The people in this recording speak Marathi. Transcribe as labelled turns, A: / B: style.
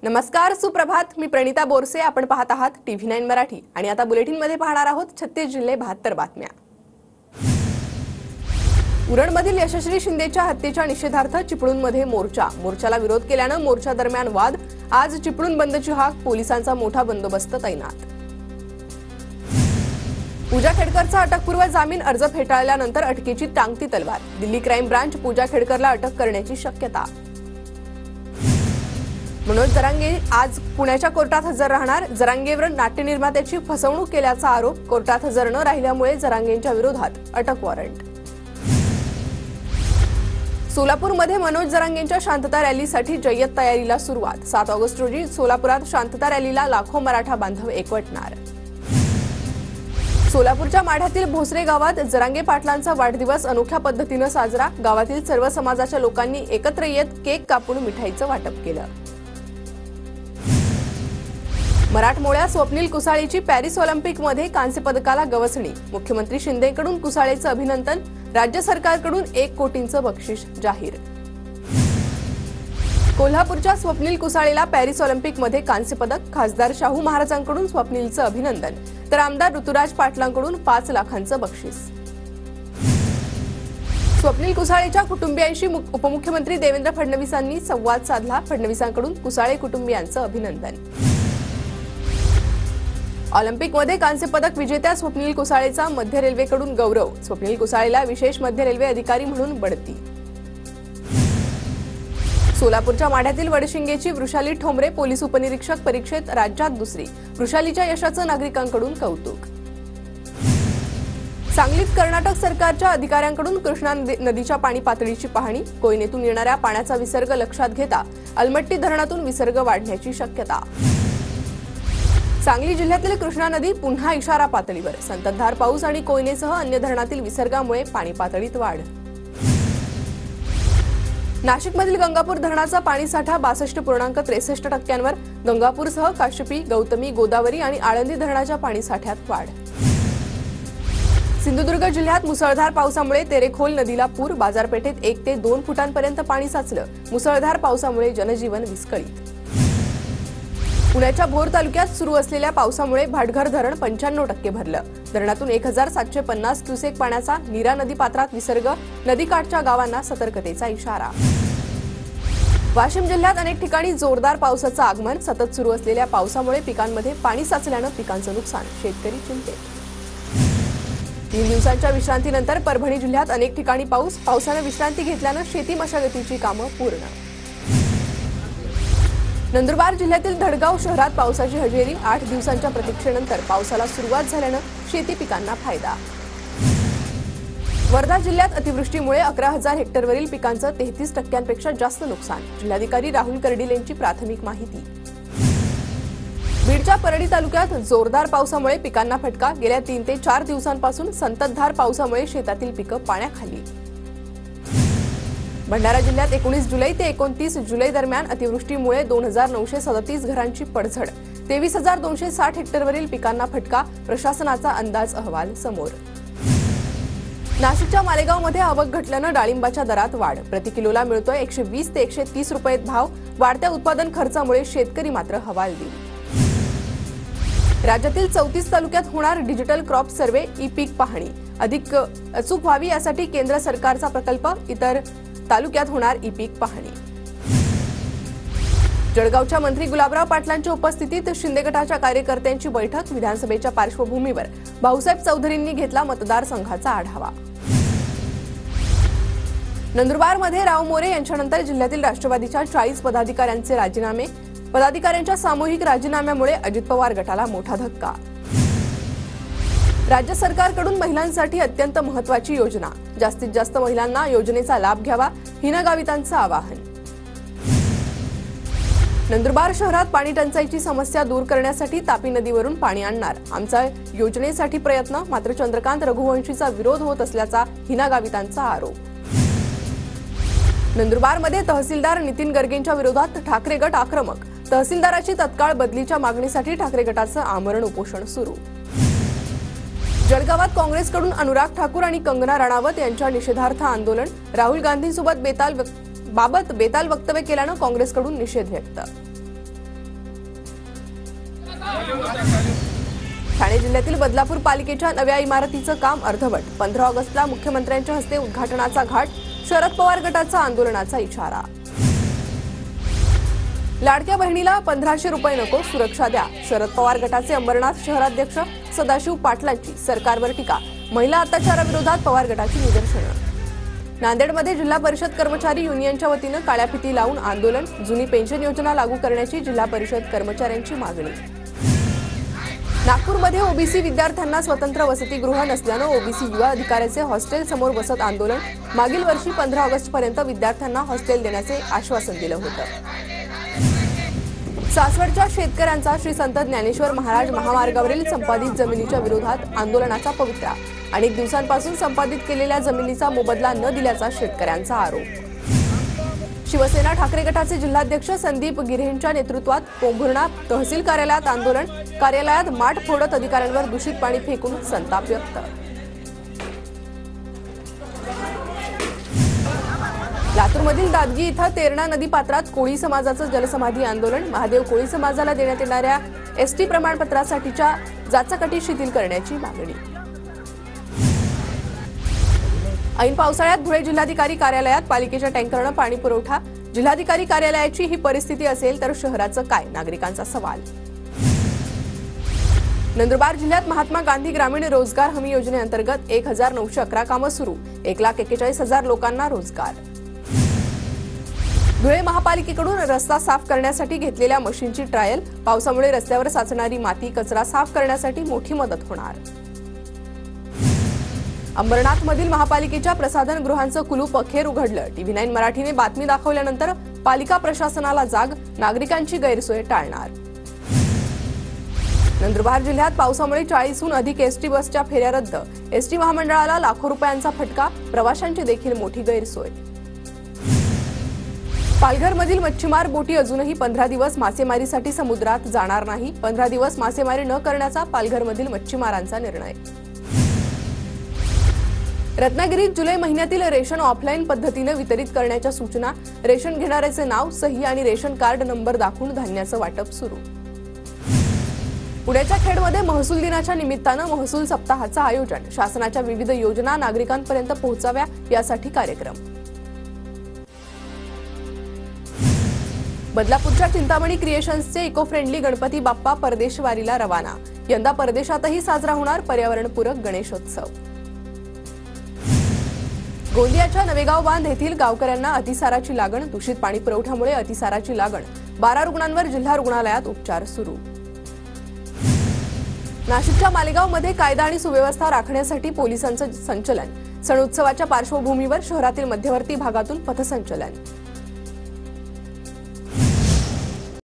A: नमस्कार, सुप्रभात. मी प्रणिता बोरसे. आपण पाहत आहात TV9 मराठी आणि आता बुलेटिन मध्ये पाहणार आहोत 36 जिल्हे 72 बातम्या. उरणमधील यशस्वी शिंदेच्या हत्येच्या निषेधार्थ चिपळूणमध्ये मोर्चाला विरोध केल्यानं मोर्चा दरम्यान वाद. आज चिपळूण बंदची हाक, पोलिसांचा मोठा बंदोबस्त तैनात. पूजा खेडकरचा अटकपूर्व जामीन अर्ज फेटाळल्यानंतर अटकेची टांगती तलवार. दिल्ली क्राईम ब्रांच पूजा खेडकरला अटक करण्याची शक्यता. मनोज जरांगे आज पुण्याच्या कोर्टात हजर राहणार. जरांगेवर नाट्यनिर्मात्याची फसवणूक केल्याचा आरोप. कोर्टात हजर न राहिल्यामुळे जरांगेंच्या विरोधात अटक वॉरंट. सोलापूरमध्ये मनोज जरांगेंच्या शांतता रॅलीसाठी जय्यत तयारीला सुरुवात. 7 ऑगस्ट रोजी सोलापुरात शांतता रॅलीला लाखो मराठा बांधव एकवटणार. सोलापूरच्या माढ्यातील भोसरे गावात जरांगे पाटलांचा वाढदिवस अनोख्या पद्धतीने साजरा. गावातील सर्व समाजाच्या लोकांनी एकत्र येत केक कापून मिठाईचं वाटप केलं. मराठमोळ्या स्वप्नील कुसाळेची पॅरिस ऑलिम्पिकमध्ये कांस्य पदकाला गवसणी. मुख्यमंत्री शिंदेकडून कुसाळेचं अभिनंदन. राज्य सरकारकडून 1 कोटींचं बक्षीस जाहीर. कोल्हापूरच्या स्वप्नील कुसाळेला पॅरिस ऑलिम्पिकमध्ये कांस्य पदक. खासदार शाहू महाराजांकडून स्वप्नीलचं अभिनंदन, तर आमदार ऋतुराज पाटलांकडून 5 लाखांचं बक्षीस. स्वप्नील कुसाळेच्या कुटुंबियांशी उपमुख्यमंत्री देवेंद्र फडणवीसांनी संवाद साधला. फडणवीसांकडून कुसाळे कुटुंबियांचं अभिनंदन. ऑलिम्पिकमध्ये कांस्य पदक विजेत्या स्वप्नील कुसाळेचा मध्य रेल्वेकडून गौरव. स्वप्नील कुसाळेला विशेष मध्य रेल्वे अधिकारी म्हणून बढती. सोलापूरच्या माढ्यातील वडशिंगेची वृषाली ठोंबरे पोलीस उपनिरीक्षक परीक्षेत राज्यात 2री. वृषालीच्या यशाचं नागरिकांकडून कौतुक. सांगलीत कर्नाटक सरकारच्या अधिकाऱ्यांकडून कृष्णा नदीच्या पाणी पातळीची पाहणी. कोयनेतून येणाऱ्या पाण्याचा विसर्ग लक्षात घेता अलमट्टी धरणातून विसर्ग वाढण्याची शक्यता. सांगली जिल्ह्यातील कृष्णा नदी पुन्हा इशारा पातळीवर. संततधार पाऊस आणि कोयनेसह अन्य धरणातील विसर्गामुळे पाणी पातळीत वाढ. नाशिकमधील गंगापूर धरणाचा पाणीसाठा 62.63%. गंगापूरसह काश्यपी, गौतमी, गोदावरी आणि आळंदी धरणाच्या पाणीसाठ्यात वाढ. सिंधुदुर्ग जिल्ह्यात मुसळधार पावसामुळे तेरेखोल नदीला पूर. बाजारपेठेत 1 ते 2 फुटांपर्यंत पाणी साचलं. मुसळधार पावसामुळे जनजीवन विस्कळीत. पुण्याच्या भोर तालुक्यात सुरू असलेल्या पावसामुळे भाटघर धरण 95% भरलं. धरणातून 1750 क्युसेक पाण्याचा नीरा नदी पात्रात विसर्ग. नदीकाठच्या गावांना सतर्कतेचा इशारा. वाशिम जिल्ह्यात अनेक ठिकाणी जोरदार पावसाचं आगमन. सतत सुरू असलेल्या पावसामुळे पिकांमध्ये पाणी साचल्यानं पिकांचं नुकसान. शेतकरी चिंतेत. 3 दिवसांच्या विश्रांतीनंतर परभणी जिल्ह्यात अनेक ठिकाणी पावसानं विश्रांती घेतल्यानं शेती मशागतीची कामं पूर्ण. नंदुरबार जिल्ह्यातील धडगाव शहरात पावसाची हजेरी. 8 दिवसांच्या प्रतीक्षेनंतर पावसाला सुरुवात झाल्यानं शेती पिकांना फायदा. वर्धा जिल्ह्यात अतिवृष्टीमुळे 11,000 हेक्टरवरील पिकांचं 33% जास्त नुकसान. जिल्हाधिकारी राहुल कर्डिल यांची प्राथमिक माहिती. बीडच्या परळी तालुक्यात जोरदार पावसामुळे पिकांना फटका. गेल्या 3 ते 4 दिवसांपासून संततधार पावसामुळे शेतातील पिकं पाण्याखाली. भंडारा जिल्ह्यात 19 जुलै ते 29 जुलै दरम्यान अतिवृष्टीमुळे 2,937 घरांची पडझड. 23,260 हेक्टरवरील पिकांना फटका. प्रशासनाचा अंदाज अहवाल समोर. नाशिकच्या मालेगावमध्ये आवक घटल्यानं डाळिंबाच्या दरात वाढ. प्रति किलोला मिळतोय 120 ते 130 रुपये भाव. वाढत्या उत्पादन खर्चामुळे शेतकरी मात्र हवालदिल. राज्यातील 34 तालुक्यात होणार डिजिटल क्रॉप सर्व्हे. ई पीक पाहणी अधिक अचूक व्हावी यासाठी केंद्र सरकारचा प्रकल्प. इतर तालुक्यात होणार ई पीक पाहणी. जळगावच्या मंत्री गुलाबराव पाटलांच्या उपस्थितीत शिंदे गटाच्या कार्यकर्त्यांची बैठक. विधानसभेच्या पार्श्वभूमीवर भाऊसाहेब चौधरींनी घेतला मतदारसंघाचा आढावा. नंदुरबारमध्ये राव मोरे यांच्यानंतर जिल्ह्यातील राष्ट्रवादीच्या 40 पदाधिकाऱ्यांचे राजीनामे. पदाधिकाऱ्यांच्या सामूहिक राजीनाम्यामुळे अजित पवार गटाला मोठा धक्का. राज्य सरकारकडून महिलांसाठी अत्यंत महत्त्वाची योजना. जास्तीत जास्त महिलांना योजनेचा लाभ घ्यावा. हिनागावितांचं आवाहन. नंदुरबार शहरात पाणी टंचाईची समस्या दूर करण्यासाठी तापी नदीवरून पाणी आणणार. आमचा योजनेसाठी प्रयत्न. मात्र चंद्रकांत रघुवंशीचा विरोध होत असल्याचा हिनागावितांचा आरोप. नंदुरबारमध्ये तहसीलदार नितीन गर्गेंच्या विरोधात ठाकरे गट आक्रमक. तहसीलदाराची तत्काळ बदलीच्या मागणीसाठी ठाकरे गटाचं आमरण उपोषण सुरू. जळगावात काँग्रेसकडून अनुराग ठाकूर आणि कंगना राणावत यांच्या निषेधार्थ आंदोलन. राहुल गांधींसोबत बेताल वक्तव्य केल्यानं काँग्रेसकडून निषेध व्यक्त. ठाणे जिल्ह्यातील बदलापूर पालिकेच्या नव्या इमारतीचं काम अर्धवट. 15 ऑगस्टला मुख्यमंत्र्यांच्या हस्ते उद्घाटनाचा घाट. शरद पवार गटाचा आंदोलनाचा इशारा. लाडक्या बहिणीला 1500 रुपये नको, सुरक्षा द्या. शरद पवार गटाचे अंबरनाथ शहराध्यक्ष सदाशिव पाटलांची सरकारवर टीका. महिला अत्याचाराविरोधात पवार गटाची निदर्शनं. नांदेडमध्ये जिल्हा परिषद कर्मचारी युनियनच्या वतीनं काळ्या फिती लावून आंदोलन. जुनी पेन्शन योजना लागू करण्याची जिल्हा परिषद कर्मचाऱ्यांची मागणी. नागपूरमध्ये ओबीसी विद्यार्थ्यांना स्वतंत्र वसतिगृह नसल्यानं ओबीसी युवा अधिकाऱ्याचे हॉस्टेल समोर बसत आंदोलन. मागील वर्षी 15 ऑगस्टपर्यंत विद्यार्थ्यांना हॉस्टेल देण्याचे आश्वासन दिलं होतं. सासवडच्या शेतकऱ्यांचा श्री संत ज्ञानेश्वर महाराज महामार्गावरील संपादित जमिनीच्या विरोधात आंदोलनाचा पवित्रा. अनेक दिवसांपासून संपादित केलेल्या जमिनीचा मोबदला न दिल्याचा शेतकऱ्यांचा आरोप. शिवसेना ठाकरे गटाचे जिल्हाध्यक्ष संदीप गिऱ्हेंच्या नेतृत्वात पोंभुर्णा तहसील कार्यालयात आंदोलन. कार्यालयात माठ फोडत अधिकाऱ्यांवर दूषित पाणी फेकून संताप व्यक्त. लातूरमधील दादगी इथं तेरणा नदी पात्रात कोळी समाजाचं जलसमाधी आंदोलन. महादेव कोळी समाजाला देण्यात येणाऱ्या एसटी प्रमाणपत्रासाठीच्या जाचक अटी शिथिल करण्याची मागणी. ऐन पावसाळ्यात धुळे जिल्हाधिकारी कार्यालयात पालिकेच्या टँकरनं पाणी पुरवठा. जिल्हाधिकारी कार्यालयाची ही परिस्थिती असेल तर शहराचं काय, नागरिकांचा सवाल. नंदुरबार जिल्ह्यात महात्मा गांधी ग्रामीण रोजगार हमी योजनेअंतर्गत 1911 कामं सुरू. 1,41,000 लोकांना रोजगार. धुळे महापालिकेकडून रस्ता साफ करण्यासाठी घेतलेल्या मशीनची ट्रायल. पावसामुळे रस्त्यावर साचणारी माती कचरा साफ करण्यासाठी मोठी मदत होणार. अंबरनाथमधील महापालिकेच्या प्रसाधन गृहांचं कुलूप अखेर उघडलं. TV9 मराठीने बातमी दाखवल्यानंतर पालिका प्रशासनाला जाग. नागरिकांची गैरसोय टाळणार. नंदुरबार जिल्ह्यात पावसामुळे 40हून अधिक एसटी बसच्या फेऱ्या रद्द. एसटी महामंडळाला लाखो रुपयांचा फटका. प्रवाशांची देखील मोठी गैरसोय. पालघरमधील मच्छीमार बोटी अजूनही 15 दिवस मासेमारीसाठी समुद्रात जाणार नाही. 15 दिवस मासेमारी न करण्याचा पालघरमधील मच्छीमारांचा निर्णय. रत्नागिरीत जुलै महिन्यातील रेशन ऑफलाईन पद्धतीने वितरित करण्याच्या सूचना. रेशन घेणाऱ्याचे नाव, सही आणि रेशन कार्ड नंबर दाखवून धान्याचं वाटप सुरू. पुण्याच्या खेडमध्ये महसूल दिनाच्या निमित्तानं महसूल सप्ताहाचं आयोजन. शासनाच्या विविध योजना नागरिकांपर्यंत पोहोचाव्या यासाठी कार्यक्रम. बदलापूरच्या चिंतामणी क्रिएशन्सचे इको फ्रेंडली गणपती बाप्पा परदेशवारीला रवाना. यंदा परदेशातही साजरा होणार पर्यावरणपूरक गणेशोत्सव. गोंदियाच्या नवेगाव बांध येथील गावकऱ्यांना अतिसाराची लागण. दूषित पाणी पुरवठ्यामुळे अतिसाराची लागण. 12 रुग्णांवर जिल्हा रुग्णालयात उपचार सुरू. नाशिकच्या मालेगावमध्ये कायदा आणि सुव्यवस्था राखण्यासाठी पोलिसांचं संचलन. सण उत्सवाच्या पार्श्वभूमीवर शहरातील मध्यवर्ती भागातून पथसंचलन.